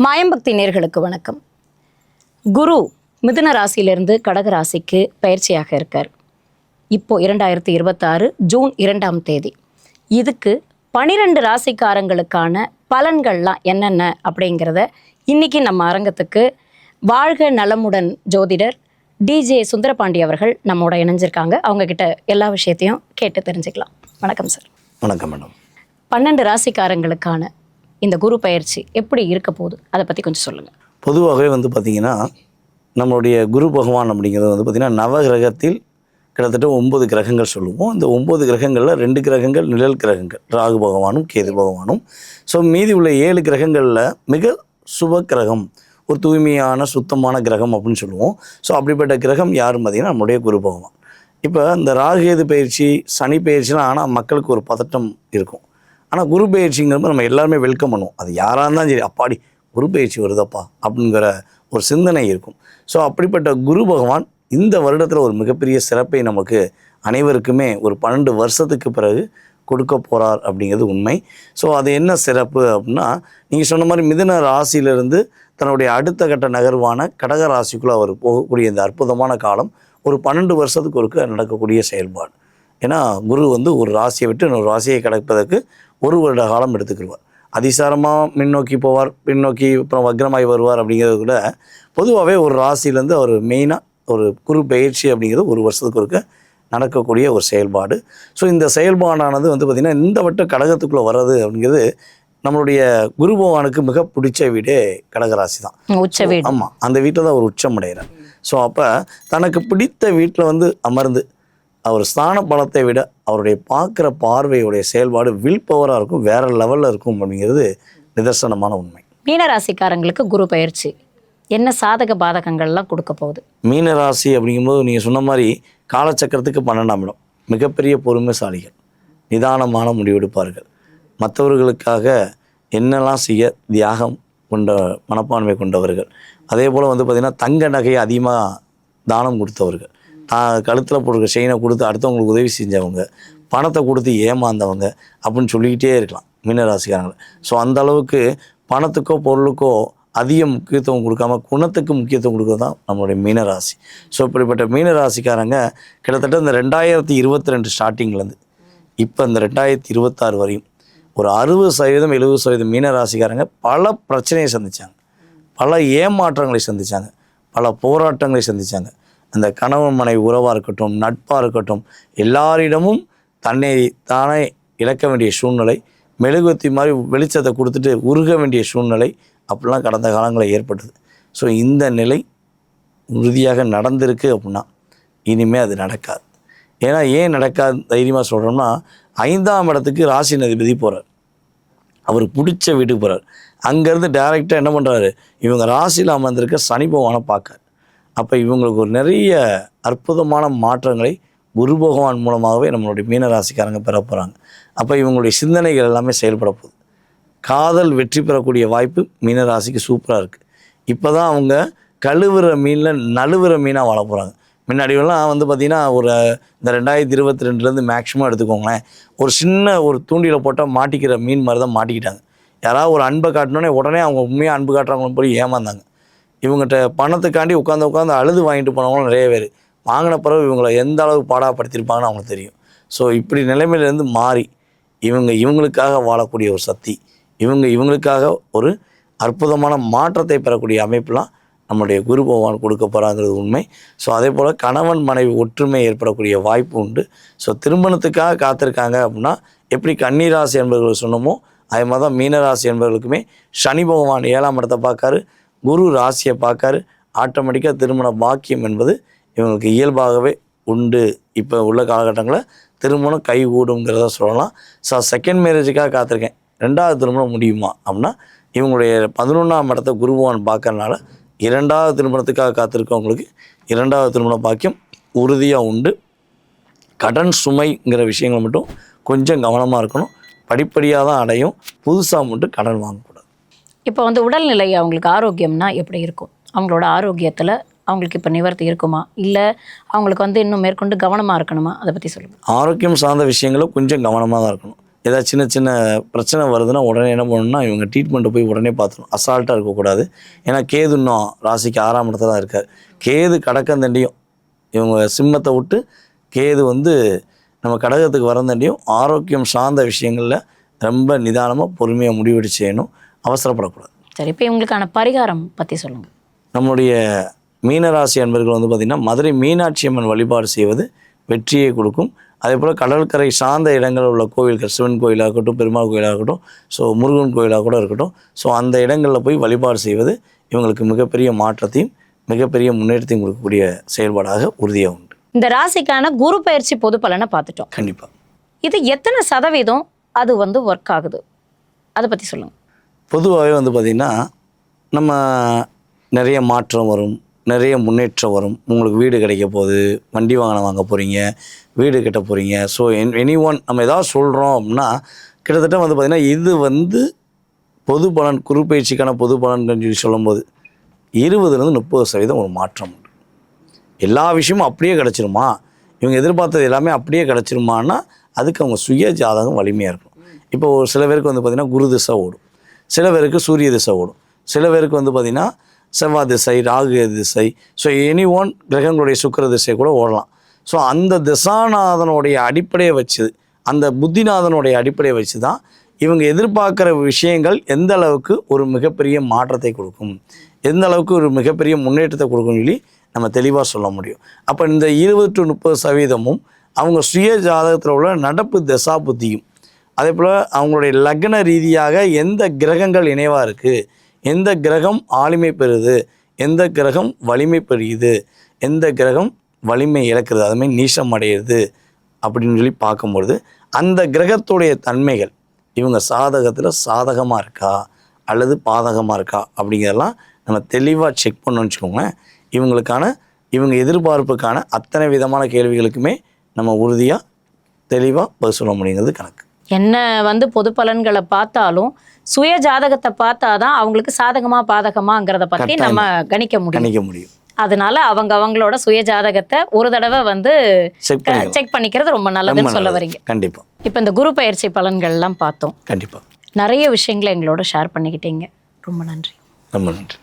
மாயம்பக்தி நேர்களுக்கு வணக்கம். குரு மிதுன ராசியிலிருந்து கடக ராசிக்கு பயிற்சியாக இருக்கார். இப்போ 2026 ஜூன் 2ஆம் தேதி. இதுக்கு 12 ராசிக்காரங்களுக்கான பலன்கள்லாம் என்னென்ன அப்படிங்கிறத இன்னைக்கு நம்ம அரங்கத்துக்கு வாழ்க நலமுடன் ஜோதிடர் டிஜே சுந்தரபாண்டி அவர்கள் நம்மோட இணைஞ்சிருக்காங்க. அவங்க கிட்ட எல்லா விஷயத்தையும் கேட்டு தெரிஞ்சுக்கலாம். வணக்கம் சார். வணக்கம் மேடம். 12 ராசிக்காரங்களுக்கான இந்த குரு பயிற்சி எப்படி இருக்க போகுது, அதை பற்றி கொஞ்சம் சொல்லுங்கள். பொதுவாகவே பார்த்திங்கன்னா நம்மளுடைய குரு பகவான் அப்படிங்கிறது பார்த்திங்கன்னா நவகிரகத்தில் கிட்டத்தட்ட 9 கிரகங்கள் சொல்லுவோம். இந்த 9 கிரகங்களில் 2 கிரகங்கள் நிழல் கிரகங்கள், ராகு பகவானும் கேது பகவானும். ஸோ மீதி உள்ள 7 கிரகங்களில் மிக சுப கிரகம், ஒரு தூய்மையான சுத்தமான கிரகம் அப்படின்னு சொல்லுவோம். ஸோ அப்படிப்பட்ட கிரகம் யாரும் பார்த்திங்கன்னா நம்முடைய குரு பகவான். இப்போ இந்த ராகுகேது பயிற்சி, சனி பயிற்சிலாம் ஆனால் மக்களுக்கு ஒரு பதட்டம் இருக்கும். ஆனால் குரு பயிற்சிங்கிறப்ப நம்ம எல்லாருமே வெல்கம் பண்ணுவோம். அது யாராக இருந்தாலும் சரி, அப்பாடி குரு பயிற்சி வருதப்பா அப்படிங்கிற ஒரு சிந்தனை இருக்கும். ஸோ அப்படிப்பட்ட குரு பகவான் இந்த வருடத்தில் ஒரு மிகப்பெரிய சிறப்பை நமக்கு அனைவருக்குமே ஒரு 12 வருஷத்துக்கு பிறகு கொடுக்க போகிறார் அப்படிங்கிறது உண்மை. ஸோ அது என்ன சிறப்பு அப்படின்னா, நீங்கள் சொன்ன மாதிரி மிதுன ராசியிலிருந்து தன்னுடைய அடுத்த கட்ட நகர்வான கடக ராசிக்குள்ளே அவர் போகக்கூடிய இந்த அற்புதமான காலம் ஒரு 12 வருஷத்துக்கு ஒருக்க நடக்கக்கூடிய செயல்பாடு. ஏன்னா குரு ஒரு ராசியை விட்டு இன்னொரு ராசியை கடப்பதற்கு 1 வருட காலம் எடுத்துக்கிடுவார். அதிசாரமாக முன்னோக்கி போவார், பின்னோக்கி அப்புறம் வக்ரமாகி வருவார். அப்படிங்கிறது கூட பொதுவாகவே ஒரு ராசியிலேருந்து அவர் மெயினாக ஒரு குரு பயிற்சி அப்படிங்கிறது 1 வருஷத்துக்கு ஒருக்க நடக்கக்கூடிய ஒரு செயல்பாடு. ஸோ இந்த செயல்பாடானது பார்த்திங்கன்னா இந்த வட்ட கடகத்துக்குள்ளே வர்றது அப்படிங்கிறது நம்மளுடைய குரு பகவானுக்கு மிக பிடிச்ச வீடே கடகராசி தான், உச்ச வீடு. ஆமாம், அந்த வீட்டில் தான் அவர் உச்சம் அடைகிறார். ஸோ அப்போ தனக்கு பிடித்த வீட்டில் அமர்ந்து அவர் ஸ்தான பலத்தை விட அவருடைய பார்க்குற பார்வையுடைய செயல்பாடு வில் பவராக இருக்கும், வேறு லெவலில் இருக்கும் அப்படிங்கிறது நிதர்சனமான உண்மை. மீனராசிக்காரங்களுக்கு குரு பயிற்சி என்ன சாதக பாதகங்கள்லாம் கொடுக்க போகுது? மீனராசி அப்படிங்கும்போது நீங்கள் சொன்ன மாதிரி காலச்சக்கரத்துக்கு 12ஆம் இடம், மிகப்பெரிய பொறுமைசாலிகள், நிதானமான முடிவெடுப்பார்கள், மற்றவர்களுக்காக என்னெல்லாம் செய்ய தியாகம் கொண்ட மனப்பான்மை கொண்டவர்கள். அதே போல் பார்த்திங்கன்னா தங்க நகையை அதிகமாக தானம் கொடுத்தவர்கள், கழுத்தில் போடுற செயினை கொடுத்து அடுத்தவங்களுக்கு உதவி செஞ்சவங்க, பணத்தை கொடுத்து ஏமாந்தவங்க அப்படின்னு சொல்லிக்கிட்டே இருக்கலாம் மீனராசிக்காரங்களை. ஸோ அந்த அளவுக்கு பணத்துக்கோ பொருளுக்கோ அதிக முக்கியத்துவம் கொடுக்காம குணத்துக்கு முக்கியத்துவம் கொடுக்குறது தான் நம்மளுடைய மீனராசி. ஸோ இப்படிப்பட்ட மீனராசிக்காரங்க கிட்டத்தட்ட இந்த 2022 ஸ்டார்டிங்லேருந்து இப்போ இந்த 2026 வரையும் ஒரு 60% 70% மீனராசிக்காரங்க பல பிரச்சனையை சந்தித்தாங்க, பல ஏமாற்றங்களை சந்தித்தாங்க, பல போராட்டங்களை சந்தித்தாங்க. அந்த கணவன் மனைவி உறவாக இருக்கட்டும், நட்பாக இருக்கட்டும், எல்லாரிடமும் தன்னை தானே இழக்க வேண்டிய சூழ்நிலை, மெழுகுவத்தி மாதிரி வெளிச்சத்தை கொடுத்துட்டு உருக வேண்டிய சூழ்நிலை அப்படிலாம் கடந்த காலங்களில் ஏற்பட்டது. ஸோ இந்த நிலை உறுதியாக நடந்திருக்கு அப்படின்னா இனிமேல் அது நடக்காது. ஏன்னா ஏன் நடக்காது தைரியமாக சொல்கிறோம்னா, 5ஆம் இடத்துக்கு ராசி அதிபதி போகிறார், அவர் பிடிச்ச வீட்டுக்கு போகிறார். அங்கேருந்து டைரெக்டாக என்ன பண்ணுறாரு, இவங்க ராசியில் அமர்ந்திருக்க சனி பகவானை பார்க்கார். அப்போ இவங்களுக்கு ஒரு நிறைய அற்புதமான மாற்றங்களை குரு பகவான் மூலமாகவே நம்மளுடைய மீனராசிக்காரங்க பெற போகிறாங்க. அப்போ இவங்களுடைய சிந்தனைகள் எல்லாமே செயல்பட போகுது. காதல் வெற்றி பெறக்கூடிய வாய்ப்பு மீனராசிக்கு சூப்பராக இருக்குது. இப்போ தான் அவங்க கழுவுற மீனில் நழுவுற மீனாக வாழ போகிறாங்க. முன்னாடியெல்லாம் பார்த்திங்கன்னா ஒரு இந்த 2022 மேக்ஸிமம் எடுத்துக்கோங்களேன், ஒரு சின்ன ஒரு தூண்டியில் போட்டால் மாட்டிக்கிற மீன் மாதிரி தான் மாட்டிக்கிட்டாங்க. யாராவது ஒரு அன்பை காட்டினோடனே உடனே அவங்க உண்மையாக அன்பு காட்டுறவங்களும் போய் ஏமாந்தாங்க. இவங்ககிட்ட பணத்துக்காண்டி உட்காந்து அழுது வாங்கிட்டு போனவங்களும் நிறைய பேர். வாங்கின பிறகு இவங்களை எந்த அளவுக்கு பாடாப்படுத்தியிருப்பாங்கன்னு அவங்களுக்கு தெரியும். ஸோ இப்படி நிலைமையிலேருந்து மாறி இவங்களுக்காக வாழக்கூடிய ஒரு சக்தி, இவங்களுக்காக ஒரு அற்புதமான மாற்றத்தை பெறக்கூடிய அமைப்பெலாம் நம்முடைய குரு பகவான் கொடுக்க போகிறாங்கிறது உண்மை. ஸோ அதே போல் கணவன் மனைவி ஒற்றுமை ஏற்படக்கூடிய வாய்ப்பு உண்டு. ஸோ திருமணத்துக்காக காத்திருக்காங்க அப்படின்னா எப்படி கன்னிராசி என்பவர்கள் சொன்னோமோ அதே மாதிரி தான் மீனராசி என்பவர்களுக்குமே சனி பகவான் 7ஆம் இடத்தை பார்க்காரு, குரு ராசியை பார்க்காரு. ஆட்டோமேட்டிக்காக திருமண பாக்கியம் என்பது இவங்களுக்கு இயல்பாகவே உண்டு. இப்போ உள்ள காலகட்டங்களில் திருமணம் கை கூடுங்கிறத சொல்லலாம். ஸோ செகண்ட் மேரேஜுக்காக காத்திருக்கேன், 2வது திருமணம் முடியுமா அப்படின்னா இவங்களுடைய 11ஆம் இடத்தை குரு பகவான் பார்க்கறனால 2வது திருமணத்துக்காக காத்திருக்கவங்களுக்கு 2வது திருமண பாக்கியம் உறுதியாக உண்டு. கடன் சுமைங்கிற விஷயங்கள் மட்டும் கொஞ்சம் கவனமாக இருக்கணும். படிப்படியாக தான் அடையும், புதுசாக மட்டும் கடன் வாங்கக்கூடாது. இப்போ உடல்நிலை அவங்களுக்கு ஆரோக்கியம்னா எப்படி இருக்கும்? அவங்களோட ஆரோக்கியத்தில் அவங்களுக்கு இப்போ நிவர்த்தி இருக்குமா, இல்லை அவங்களுக்கு இன்னும் மேற்கொண்டு கவனமாக இருக்கணுமா, அதை பற்றி சொல்லுங்கள். ஆரோக்கியம் சார்ந்த விஷயங்களும் கொஞ்சம் கவனமாக தான் இருக்கணும். ஏதாவது சின்ன சின்ன பிரச்சனை வருதுன்னா உடனே என்ன பண்ணணும்னா இவங்க ட்ரீட்மெண்ட்டை போய் உடனே பார்த்துணும். அசால்ட்டாக இருக்கக்கூடாது. ஏன்னா கேது இன்னும் ராசிக்கு 6ஆம் இடத்துல தான் இருக்கார். கேது கடக்கந்தண்டியும் இவங்க சிம்மத்தை விட்டு கேது வந்து நம்ம கடகத்துக்கு வரந்தண்டியும் ஆரோக்கியம் சார்ந்த விஷயங்களில் ரொம்ப நிதானமாக பொறுமையாக முடிவெடு செய்யணும். அவசரப்படக்கூடாது. சரி, இப்போ இவங்களுக்கான பரிகாரம் பற்றி சொல்லுங்கள். நம்முடைய மீனராசி அன்பர்கள் வந்து பார்த்திங்கன்னா மதுரை மீனாட்சி அம்மன் வழிபாடு செய்வது வெற்றியை கொடுக்கும். அதே போல் கடற்கரை சார்ந்த இடங்களில் உள்ள கோவில்கள், சிவன் கோயிலாக இருக்கட்டும், பெருமாள் கோயிலாக இருக்கட்டும், ஸோ முருகன் கோயிலாக கூட இருக்கட்டும், ஸோ அந்த இடங்களில் போய் வழிபாடு செய்வது இவங்களுக்கு மிகப்பெரிய மாற்றத்தையும் மிகப்பெரிய முன்னேற்றத்தையும் கொடுக்கக்கூடிய செயல்பாடாக உறுதியாக உண்டு. இந்த ராசிக்கான குரு பயிற்சி பொது பலனை பார்த்துட்டோம். கண்டிப்பாக இது எத்தனை சதவீதம் அது வந்து ஒர்க் ஆகுது, அதை பற்றி சொல்லுங்கள். பொதுவாகவே வந்து பார்த்திங்கன்னா நம்ம நிறைய மாற்றம் வரும், நிறைய முன்னேற்றம் வரும். உங்களுக்கு வீடு கிடைக்க போகுது, வண்டி வாகனம் வாங்க போகிறீங்க, வீடு கட்ட போகிறீங்க. ஸோ எனி ஒன் நம்ம ஏதாவது சொல்கிறோம் அப்படின்னா கிட்டத்தட்ட வந்து பார்த்திங்கன்னா இது வந்து பொது பலன், குரு பயிற்சிக்கான பொது பலன் சொல்லி சொல்லும்போது 20-30% ஒரு மாற்றம் உண்டு. எல்லா விஷயமும் அப்படியே கிடச்சிருமா, இவங்க எதிர்பார்த்தது எல்லாமே அப்படியே கிடச்சிருமான்னா அதுக்கு அவங்க சுய ஜாதகம் வலிமையாக இருக்கணும். இப்போ ஒரு சில பேருக்கு வந்து பார்த்திங்கன்னா குரு திசை ஓடும், சில பேருக்கு சூரிய திசை ஓடும், சில பேருக்கு வந்து பார்த்திங்கன்னா செவ்வாய் திசை, ராகு திசை, ஸோ எனி ஒன் கிரகங்களுடைய சுக்கிர திசை கூட ஓடலாம். ஸோ அந்த திசாநாதனுடைய அடிப்படையை வச்சு, அந்த புத்திநாதனுடைய அடிப்படையை வச்சு தான் இவங்க எதிர்பார்க்குற விஷயங்கள் எந்த அளவுக்கு ஒரு மிகப்பெரிய மாற்றத்தை கொடுக்கும், எந்த அளவுக்கு ஒரு மிகப்பெரிய முன்னேற்றத்தை கொடுக்கும்னு சொல்லி நம்ம தெளிவாக சொல்ல முடியும். அப்போ இந்த 20-30% அவங்க சுய ஜாதகத்தில் உள்ள நடப்பு தசா புத்தியும், அதே போல் அவங்களுடைய லக்ன ரீதியாக எந்த கிரகங்கள் இணைவாக இருக்குது, எந்த கிரகம் ஆளுமை பெறுது, எந்த கிரகம் வலிமை பெறுகிறது, எந்த கிரகம் வலிமை இழக்கிறது, அதுமாதிரி நீசம் அடையிறது அப்படின்னு சொல்லி பார்க்கும்பொழுது அந்த கிரகத்துடைய தன்மைகள் இவங்க சாதகத்தில் சாதகமாக இருக்கா அல்லது பாதகமாக இருக்கா அப்படிங்கிறதெல்லாம் நம்ம தெளிவாக செக் பண்ணோன்னு வச்சுக்கோங்களேன். இவங்க எதிர்பார்ப்புக்கான அத்தனை விதமான கேள்விகளுக்குமே நம்ம உறுதியாக தெளிவாக பதில் சொல்ல முடியுங்கிறது கணக்கு. என்ன வந்து பொது பலன்களை பார்த்தாலும் சுய ஜாதகத்தை பார்த்தாதான் அவங்களுக்கு சாதகமா பாதகமாங்கிறத பற்றி நம்ம கணிக்க முடியும். அதனால அவங்களோட சுய ஜாதகத்தை ஒரு தடவை வந்து செக் பண்ணிக்கிறது ரொம்ப நல்லதுன்னு சொல்ல வரீங்க. கண்டிப்பா. இப்போ இந்த குரு பயிற்சி பலன்கள் எல்லாம் பார்த்தோம். கண்டிப்பா நிறைய விஷயங்களை எங்களோட ஷேர் பண்ணிக்கிட்டீங்க. ரொம்ப நன்றி. ரொம்ப நன்றி.